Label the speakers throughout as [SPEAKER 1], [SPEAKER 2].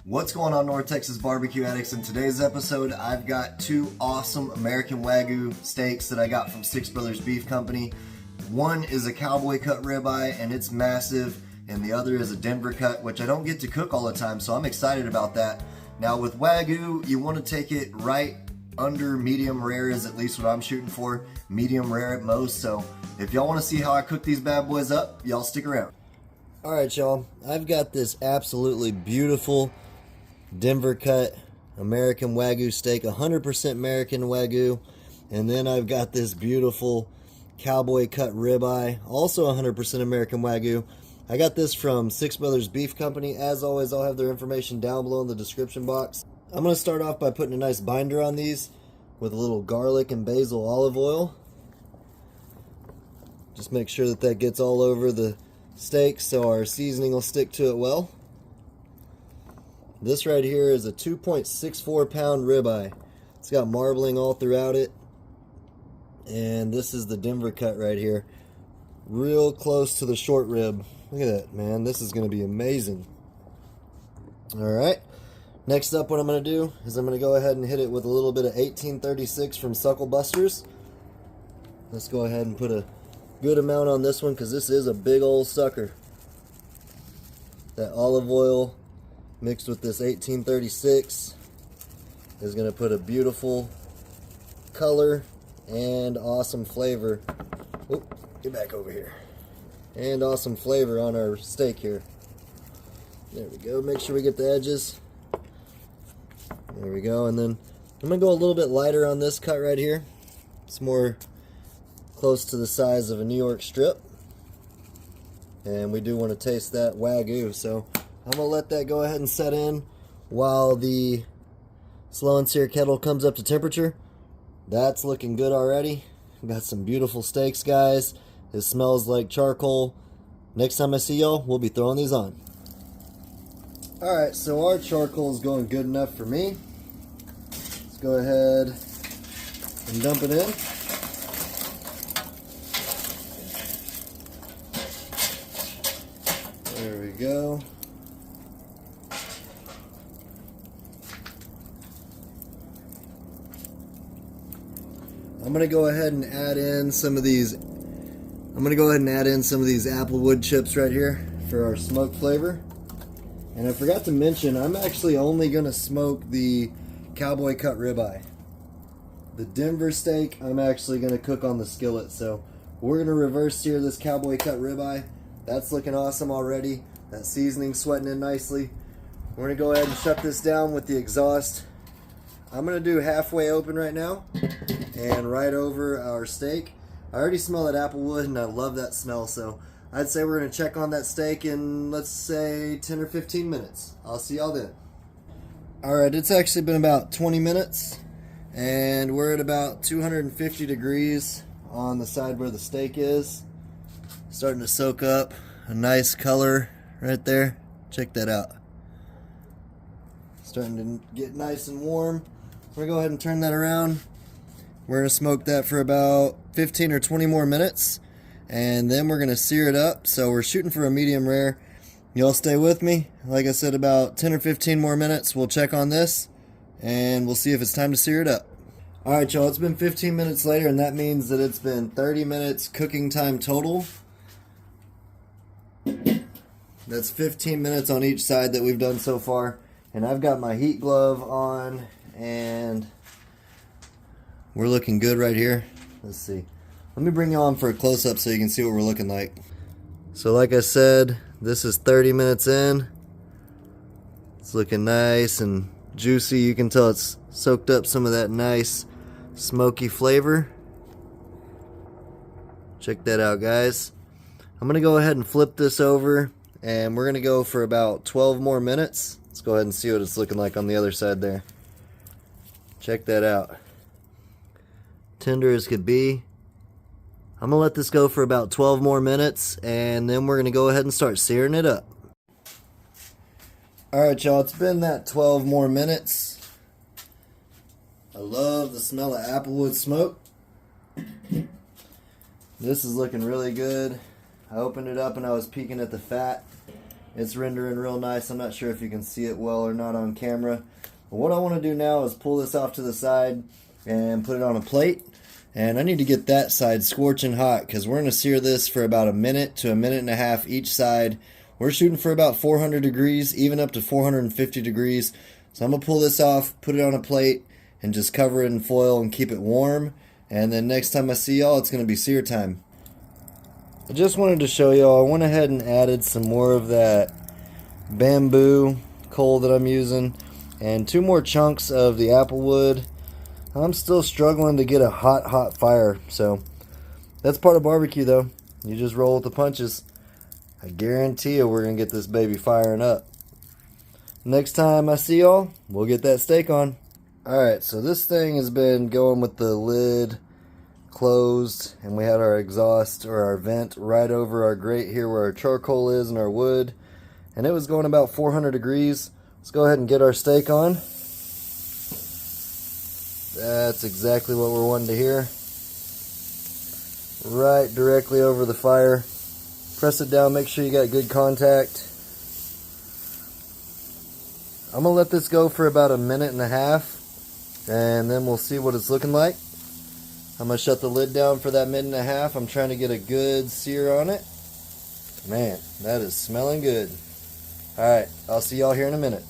[SPEAKER 1] What's going on, North Texas barbecue addicts? In today's episode, I've got two awesome American wagyu steaks that I got from Six Brothers Beef Company. One is a cowboy cut ribeye and it's massive, and the other is a Denver cut, which I don't get to cook all the time, so I'm excited about that. Now with wagyu, you want to take it right under medium rare is at least what I'm shooting for, medium rare at most. So if y'all want to see how I cook these bad boys up, y'all stick around. Alright y'all, I've got this absolutely beautiful Denver cut American wagyu steak, 100% American wagyu, and then I've got this beautiful cowboy cut ribeye, also 100% American wagyu. I got this from Six Brothers Beef Company. As always, I'll have their information down below in the description box. I'm going to start off by putting a nice binder on these with a little garlic and basil olive oil. Just make sure that that gets all over the steak so our seasoning will stick to it well. This right here is a 2.64 pound ribeye. It's got marbling all throughout it. And this is the Denver cut right here. Real close to the short rib. Look at that, man. This is going to be amazing. Alright. Next up, what I'm going to do is I'm going to go ahead and hit it with a little bit of 1836 from Suckle Busters. Let's go ahead and put a good amount on this one because this is a big old sucker. That olive oil mixed with this 1836 is going to put a beautiful color and awesome flavor. Oh, get back over here. And awesome flavor on our steak here. There we go. Make sure we get the edges. There we go. And then I'm going to go a little bit lighter on this cut right here. It's more close to the size of a New York strip. And we do want to taste that wagyu, so I'm going to let that go ahead and set in while the slow and sear kettle comes up to temperature. That's looking good already. Got some beautiful steaks, guys. It smells like charcoal. Next time I see y'all, we'll be throwing these on. Alright, so our charcoal is going good enough for me. Let's go ahead and dump it in. There we go. I'm going to go ahead and add in some of these applewood chips right here for our smoke flavor. And I forgot to mention, I'm actually only going to smoke the cowboy cut ribeye. The Denver steak, I'm actually going to cook on the skillet. So we're going to reverse sear this cowboy cut ribeye. That's looking awesome already. That seasoning sweating in nicely. We're going to go ahead and shut this down with the exhaust. I'm going to do halfway open right now and right over our steak. I already smell that applewood and I love that smell, so I'd say we're going to check on that steak in, let's say, 10 or 15 minutes. I'll see y'all then. Alright, it's actually been about 20 minutes and we're at about 250 degrees on the side where the steak is. Starting to soak up a nice color right there. Check that out. Starting to get nice and warm. We're going to go ahead and turn that around. We're going to smoke that for about 15 or 20 more minutes. And then we're going to sear it up. So we're shooting for a medium rare. Y'all stay with me. Like I said, about 10 or 15 more minutes. We'll check on this. And we'll see if it's time to sear it up. Alright y'all, it's been 15 minutes later. And that means that it's been 30 minutes cooking time total. That's 15 minutes on each side that we've done so far. And I've got my heat glove on. And we're looking good right here. Let's see. Let me bring you on for a close-up so you can see what we're looking like. So like I said, this is 30 minutes in. It's looking nice and juicy. You can tell it's soaked up some of that nice smoky flavor. Check that out, guys. I'm going to go ahead and flip this over and we're going to go for about 12 more minutes. Let's go ahead and see what it's looking like on the other side there. Check that out. Tender as could be. I'm going to let this go for about 12 more minutes and then we're going to go ahead and start searing it up. Alright y'all, it's been that 12 more minutes. I love the smell of applewood smoke. This is looking really good. I opened it up and I was peeking at the fat. It's rendering real nice. I'm not sure if you can see it well or not on camera. But what I want to do now is pull this off to the side and put it on a plate. And I need to get that side scorching hot because we're going to sear this for about a minute to a minute and a half each side. We're shooting for about 400 degrees, even up to 450 degrees. So I'm going to pull this off, put it on a plate, and just cover it in foil and keep it warm. And then next time I see y'all, it's going to be sear time. I just wanted to show y'all, I went ahead and added some more of that bamboo coal that I'm using and 2 more chunks of the apple wood. I'm still struggling to get a hot fire, so that's part of barbecue though. You just roll with the punches. I guarantee you we're gonna get this baby firing up. Next time I see y'all, we'll get that steak on. Alright, so this thing has been going with the lid closed, and we had our exhaust or our vent right over our grate here where our charcoal is and our wood, and it was going about 400 degrees. Let's go ahead and get our steak on. That's exactly what we're wanting to hear. Right directly over the fire. Press it down, make sure you got good contact. I'm going to let this go for about a minute and a half, and then we'll see what it's looking like. I'm going to shut the lid down for that minute and a half. I'm trying to get a good sear on it. Man, that is smelling good. Alright, I'll see y'all here in a minute.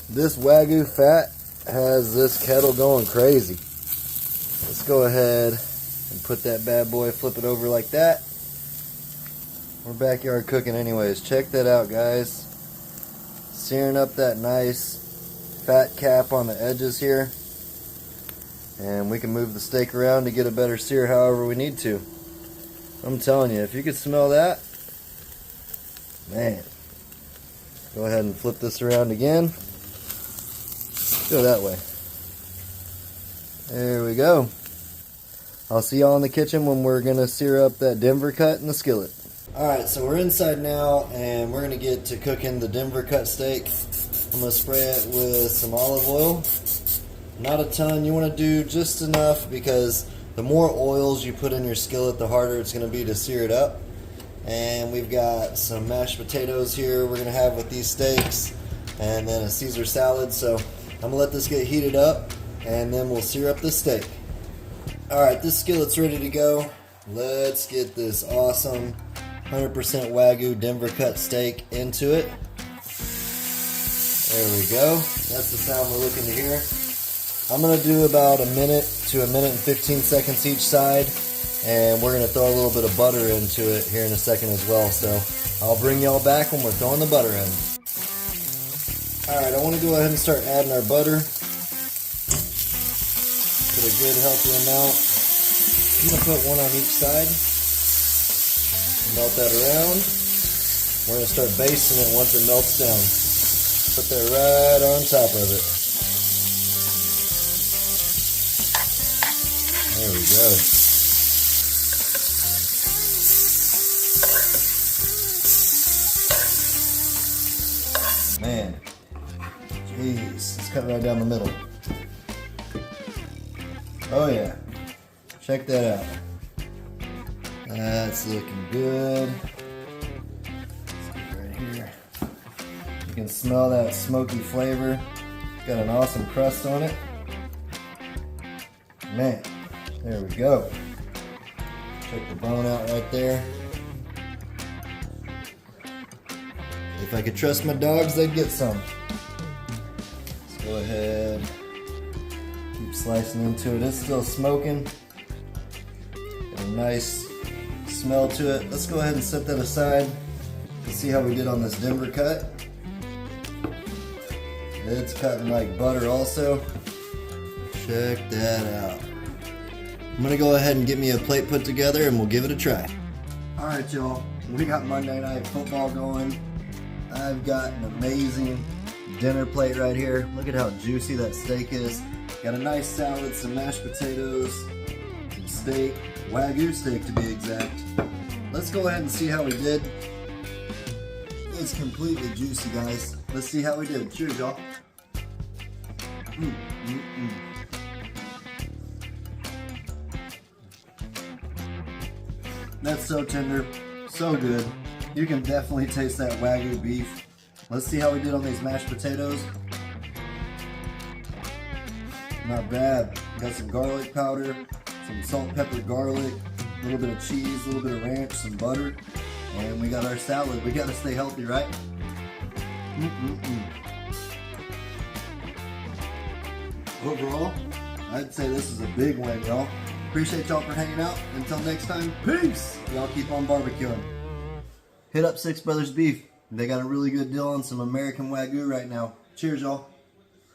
[SPEAKER 1] This wagyu fat has this kettle going crazy. Let's go ahead and put that bad boy, flip it over like that. We're backyard cooking anyways. Check that out, guys. Searing up that nice fat cap on the edges here. And we can move the steak around to get a better sear however we need to. I'm telling you, if you could smell that, man. Go ahead and flip this around again. Go that way. There we go. I'll see y'all in the kitchen when we're going to sear up that Denver cut in the skillet. Alright, so we're inside now and we're going to get to cooking the Denver cut steak. I'm going to spray it with some olive oil. Not a ton. You want to do just enough because the more oils you put in your skillet, the harder it's going to be to sear it up. And we've got some mashed potatoes here we're going to have with these steaks, and then a Caesar salad. So I'm going to let this get heated up, and then we'll sear up the steak. Alright, this skillet's ready to go. Let's get this awesome 100% Wagyu Denver cut steak into it. There we go. That's the sound we're looking to hear. I'm going to do about a minute to a minute and 15 seconds each side, and we're going to throw a little bit of butter into it here in a second as well. So I'll bring y'all back when we're throwing the butter in. Alright, I want to go ahead and start adding our butter. Put a good healthy amount. I'm going to put one on each side. Melt that around. We're going to start basting it once it melts down. Put that right on top of it. There we go. Man, jeez, let's cut right down the middle. Oh yeah, check that out. That's looking good. Right here. You can smell that smoky flavor. Got an awesome crust on it. Man, there we go. Check the bone out right there. If I could trust my dogs, they'd get some. Let's go ahead. Keep slicing into it. It's still smoking. Got a nice smell to it. Let's go ahead and set that aside and see how we did on this Denver cut. It's cutting like butter also. Check that out. I'm gonna go ahead and get me a plate put together and we'll give it a try. Alright y'all, we got Monday Night Football going. I've got an amazing dinner plate right here. Look at how juicy that steak is. Got a nice salad, some mashed potatoes, some steak, Wagyu steak to be exact. Let's go ahead and see how we did. It's completely juicy, guys. Let's see how we did. Cheers, y'all. That's so tender, so good. You can definitely taste that Wagyu beef. Let's see how we did on these mashed potatoes. Not bad. Got some garlic powder, some salt, pepper, garlic, a little bit of cheese, a little bit of ranch, some butter, and we got our salad. We got to stay healthy, right? Overall, I'd say this is a big win, y'all. Appreciate y'all for hanging out. Until next time, peace! Y'all keep on barbecuing. Hit up Six Brothers Beef. They got a really good deal on some American Wagyu right now. Cheers, y'all.